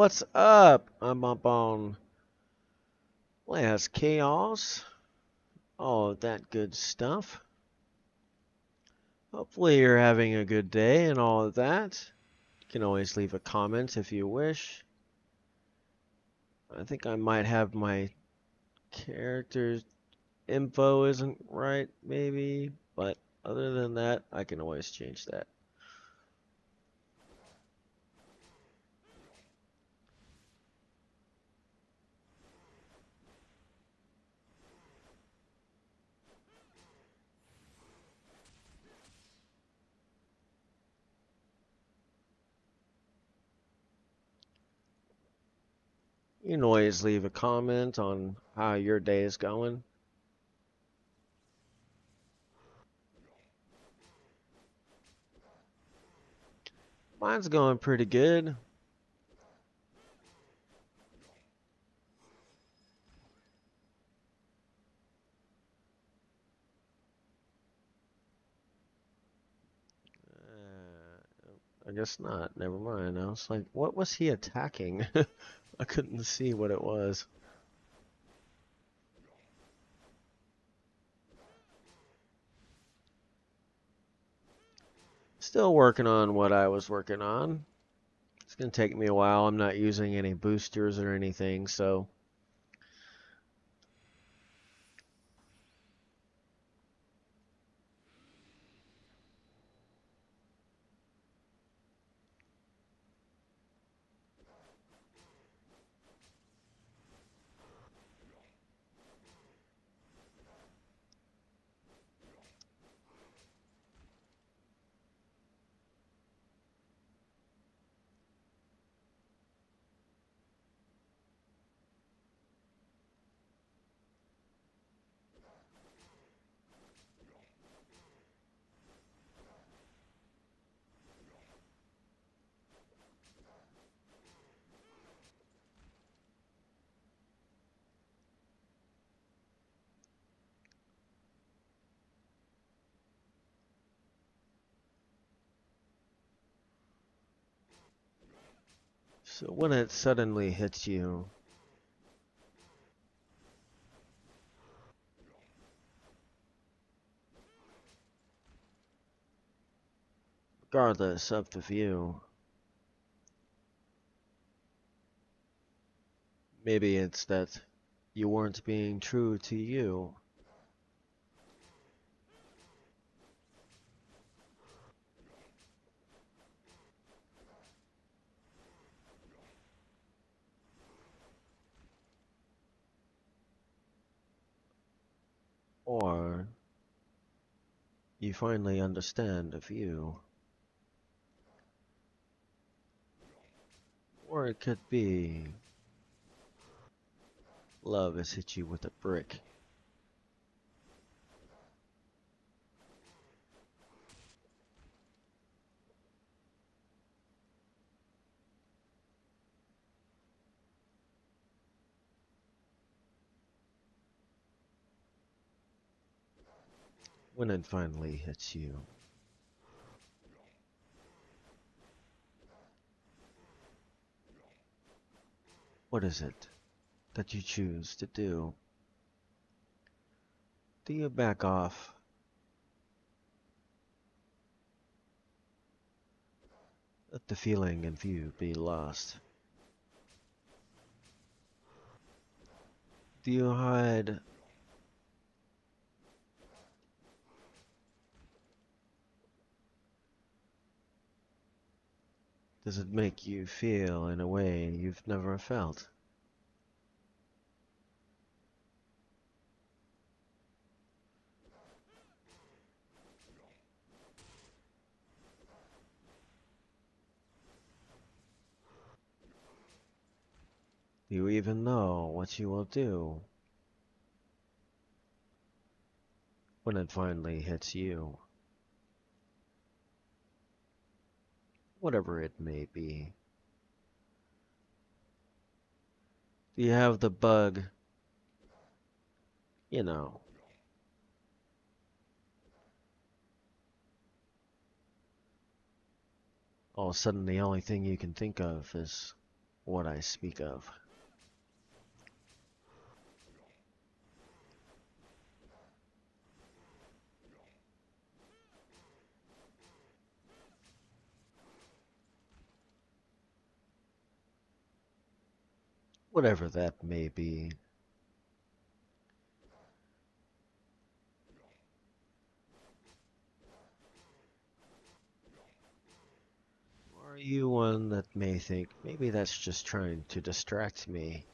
What's up? I'm up on Last Chaos, all of that good stuff. Hopefully you're having a good day and all of that. You can always leave a comment if you wish. I think I might have my character's info isn't right, maybe, but other than that, I can always change that. You can always leave a comment on how your day is going. Mine's going pretty good. I guess not. Never mind. I was like, what was he attacking? I couldn't see what it was. Still working on what I was working on. It's going to take me a while. I'm not using any boosters or anything, so when it suddenly hits you, regardless of the view, maybe it's that you weren't being true to you, or you finally understand a view, or it could be love has hit you with a brick. When it finally hits you. What is it that you choose to do? Do you back off? Let the feeling and view be lost? Do you hide? Does it make you feel in a way you've never felt? Do you even know what you will do when it finally hits you? Whatever it may be. Do you have the bug? You know, all of a sudden the only thing you can think of is what I speak of. Whatever that may be. Or are you one that may think, maybe that's just trying to distract me?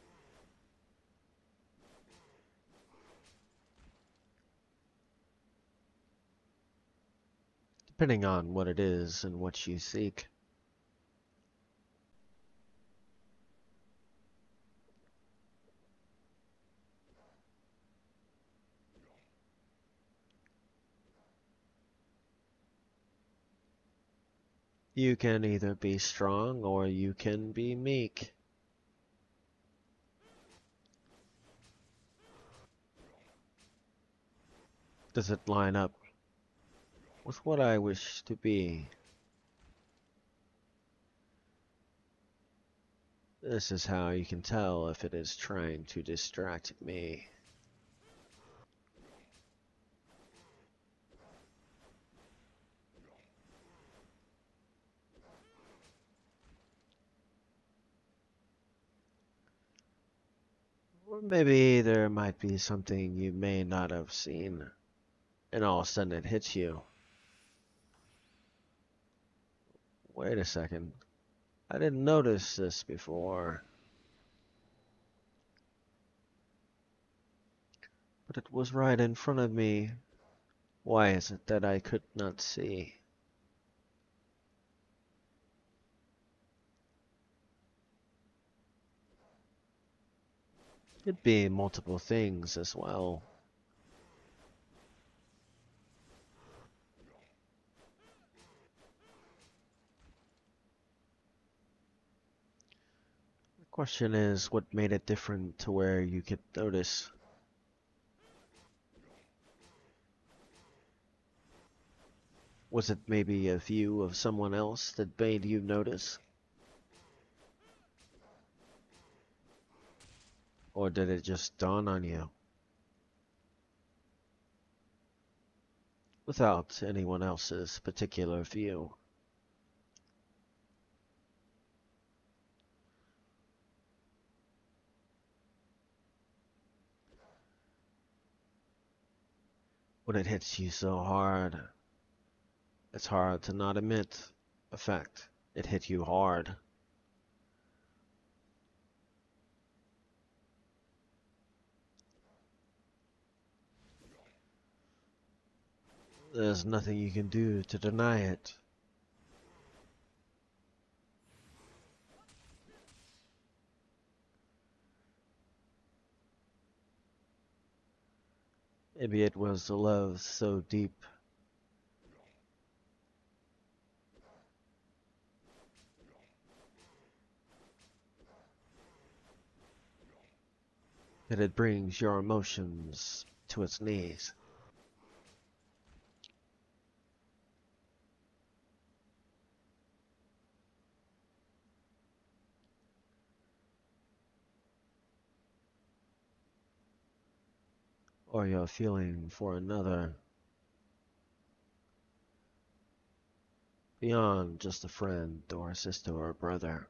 Depending on what it is and what you seek. You can either be strong or you can be meek. Does it line up with what I wish to be? This is how you can tell if it is trying to distract me. Or maybe there might be something you may not have seen, and all of a sudden it hits you. Wait a second. I didn't notice this before. But it was right in front of me. Why is it that I could not see? Could be multiple things as well. The question is, what made it different to where you could notice? Was it maybe a view of someone else that made you notice? Or did it just dawn on you? Without anyone else's particular view. When it hits you so hard, it's hard to not admit the fact it hit you hard. There's nothing you can do to deny it. Maybe it was the love so deep that it brings your emotions to its knees. Or your feeling for another beyond just a friend or a sister or a brother.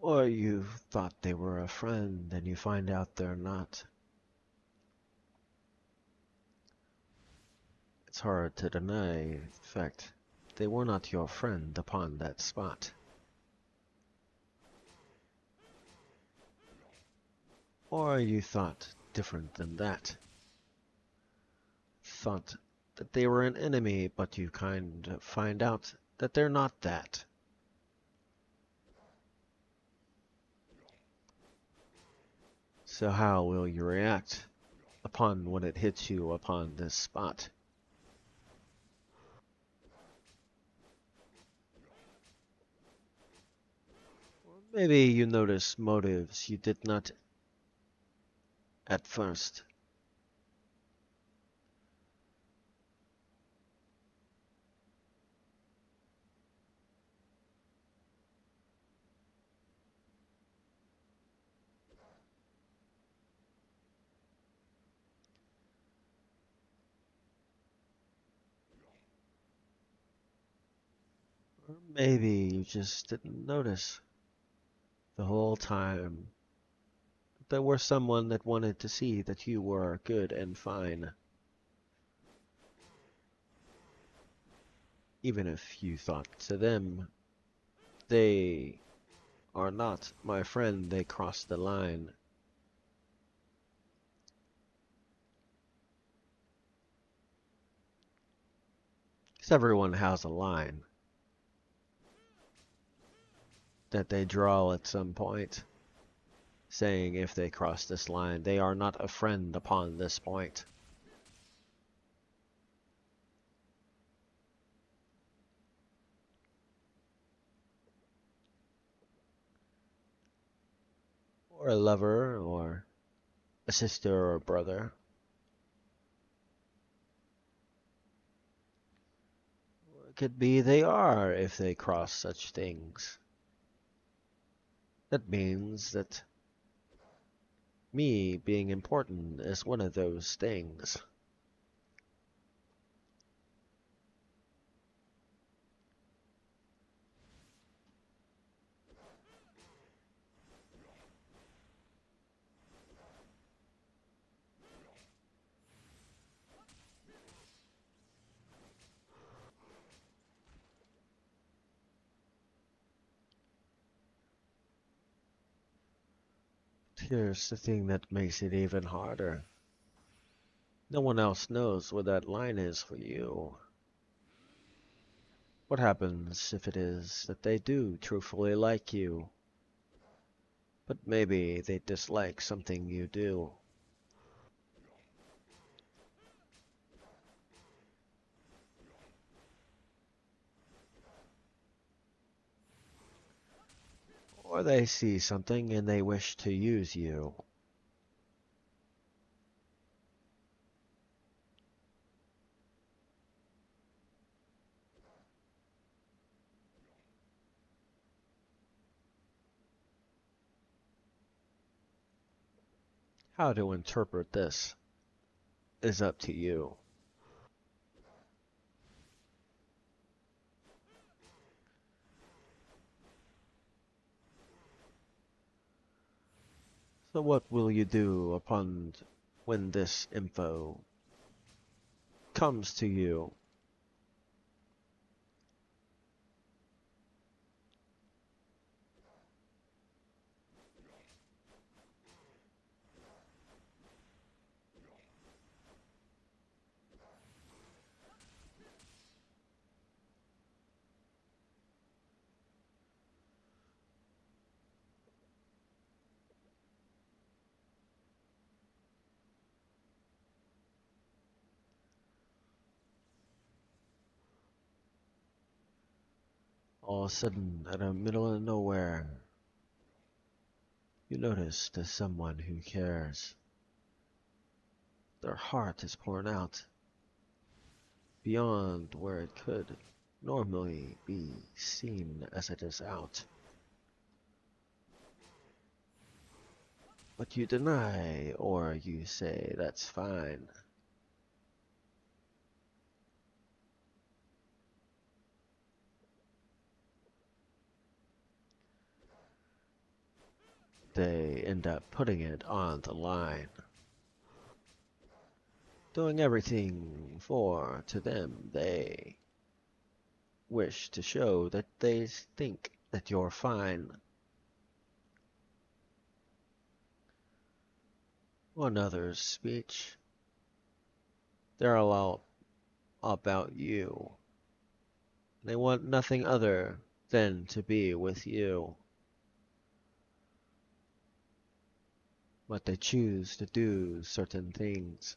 Or you thought they were a friend and you find out they're not. It's hard to deny the fact they were not your friend upon that spot. Or you thought different than that. Thought that they were an enemy, but you kind of find out that they're not that. So how will you react upon when it hits you upon this spot? Maybe you notice motives you did not at first. Or maybe you just didn't notice the whole time that there was someone that wanted to see that you were good and fine. Even if you thought to them, they are not my friend, they crossed the line. 'Cause everyone has a line that they draw at some point, saying if they cross this line, they are not a friend upon this point. Or a lover, or a sister or a brother. Or it could be they are if they cross such things. That means that me being important is one of those things. Here's the thing that makes it even harder. No one else knows where that line is for you. What happens if it is that they do truthfully like you, but maybe they dislike something you do? Or they see something and they wish to use you. How to interpret this is up to you. So what will you do upon when this info comes to you? All of a sudden, out of the middle of nowhere, you notice there's someone who cares. Their heart is pouring out beyond where it could normally be seen as it is out. But you deny, or you say that's fine. They end up putting it on the line. Doing everything for, to them, they wish to show that they think that you're fine. On others' speech, they're all about you. They want nothing other than to be with you. But they choose to do certain things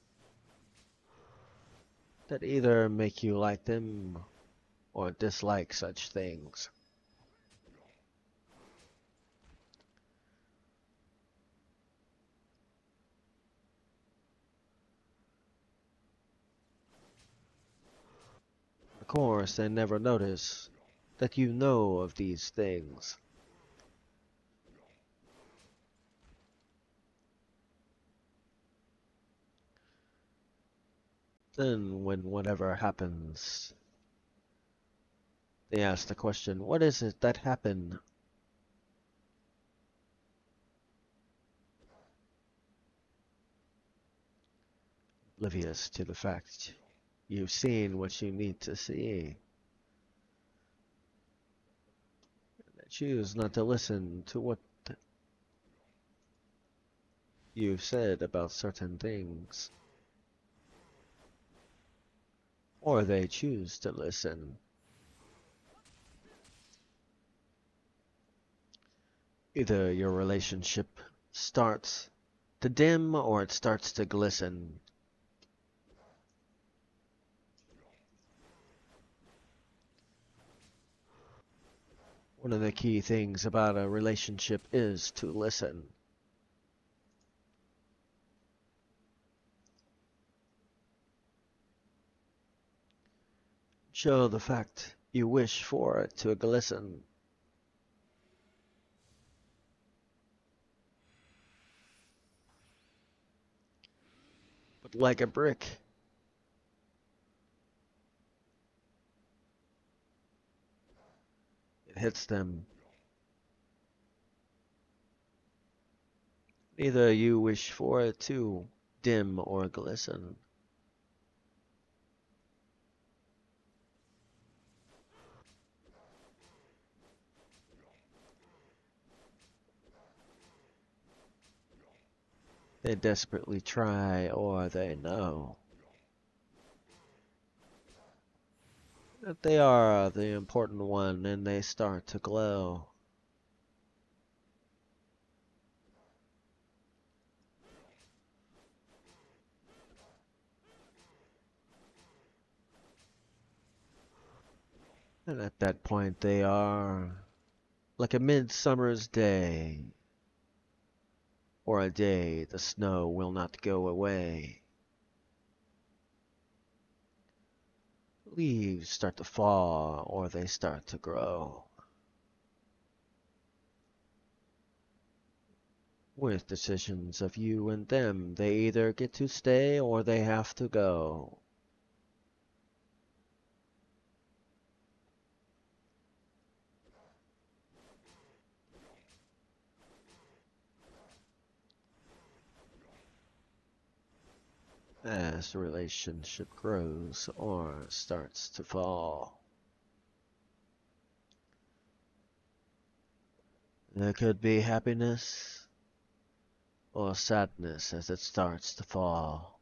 that either make you like them or dislike such things. Of course, they never notice that you know of these things. Then, when whatever happens, they ask the question, what is it that happened? Oblivious to the fact you've seen what you need to see. They choose not to listen to what you've said about certain things. Or they choose to listen. Either your relationship starts to dim or it starts to glisten. One of the key things about a relationship is to listen. Show the fact you wish for it to glisten. But like a brick, it hits them. Neither you wish for it to dim or glisten. They desperately try, or they know that they are the important one, and they start to glow. And at that point they are like a midsummer's day, or a day the snow will not go away. Leaves start to fall, or they start to grow. With decisions of you and them, they either get to stay or they have to go. As the relationship grows or starts to fall. There could be happiness or sadness as it starts to fall.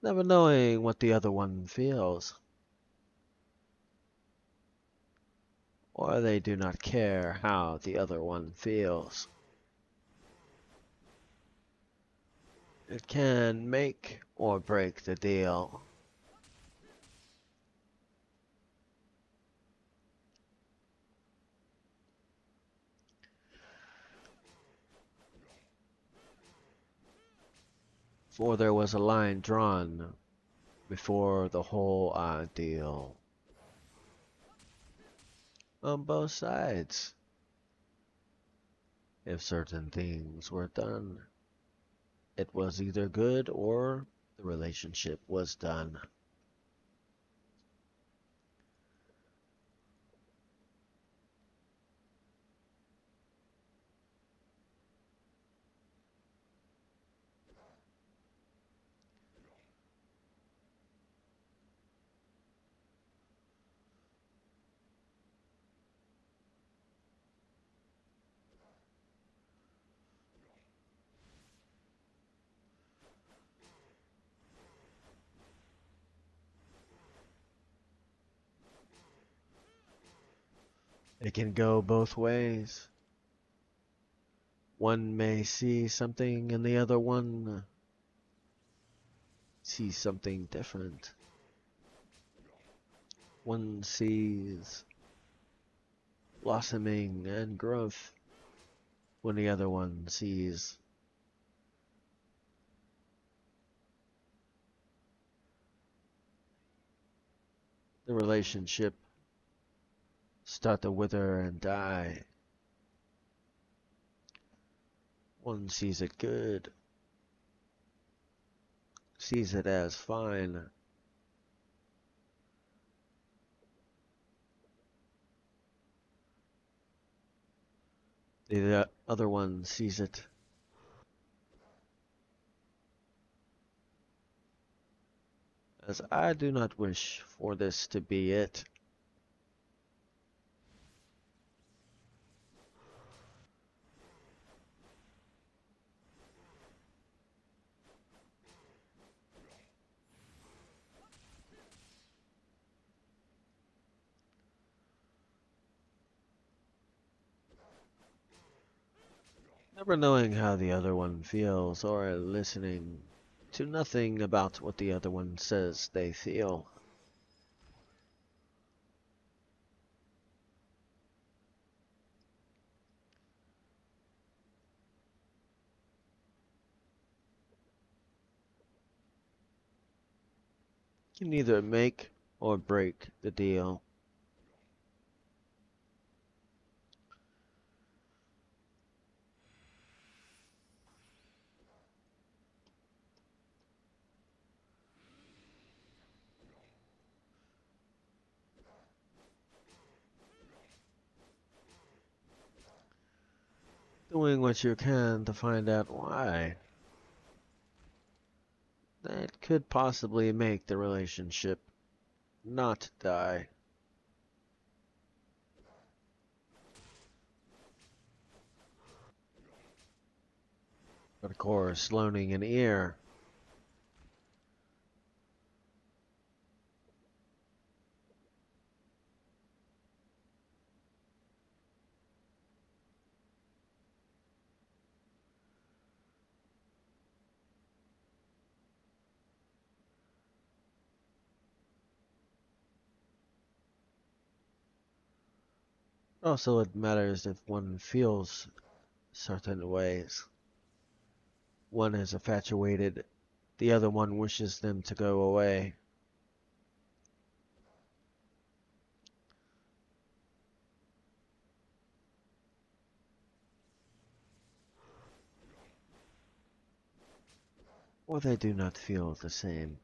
Never knowing what the other one feels. Or they do not care how the other one feels. It can make or break the deal. For there was a line drawn before the whole ordeal. On both sides. If certain things were done, it was either good or the relationship was done. It can go both ways. One may see something and the other one sees something different. One sees blossoming and growth when the other one sees the relationship start to wither and die. One sees it good, sees it as fine. The other one sees it as I do not wish for this to be it. Never knowing how the other one feels or listening to nothing about what the other one says they feel. Can either make or break the deal. Doing what you can to find out why. That could possibly make the relationship not die. But of course, loaning an ear. Also, it matters if one feels certain ways. One is infatuated, the other one wishes them to go away. Or they do not feel the same.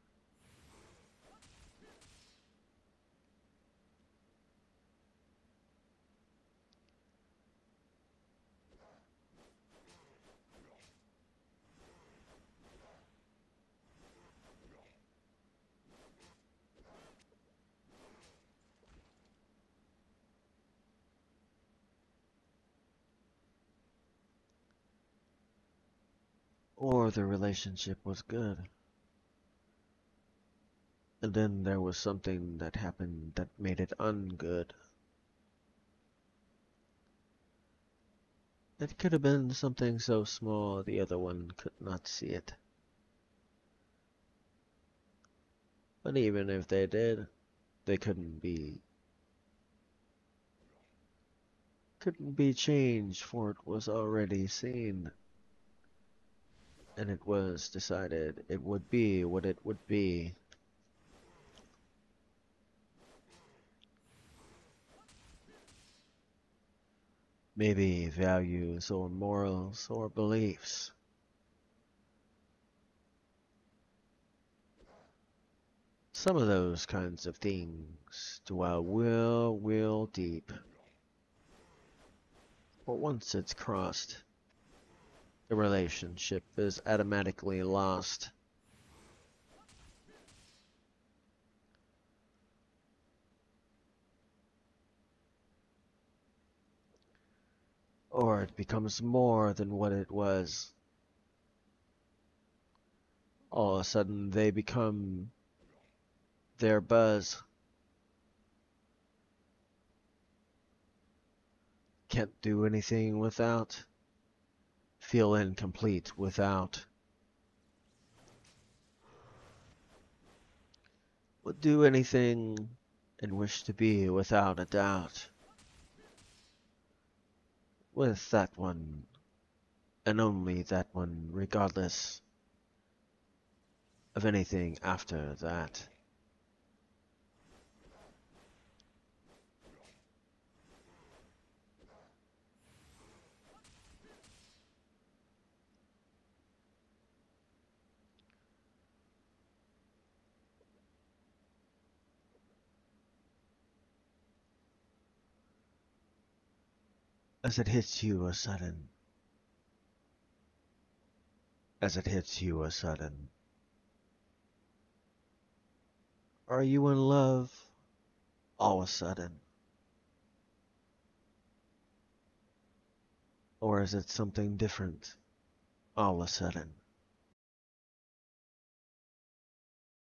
Or the relationship was good. And then there was something that happened that made it ungood. It could have been something so small the other one could not see it. But even if they did, they couldn't be changed, for it was already seen. And it was decided it would be what it would be. Maybe values or morals or beliefs. Some of those kinds of things dwell real deep. But once it's crossed, the relationship is automatically lost. Or it becomes more than what it was. All of a sudden, they become their buzz. Can't do anything without. Feel incomplete without. Would do anything and wish to be without a doubt. With that one, and only that one, regardless of anything after that. as it hits you a sudden, as it hits you a sudden. Are you in love all of a sudden? Or is it something different all of a sudden?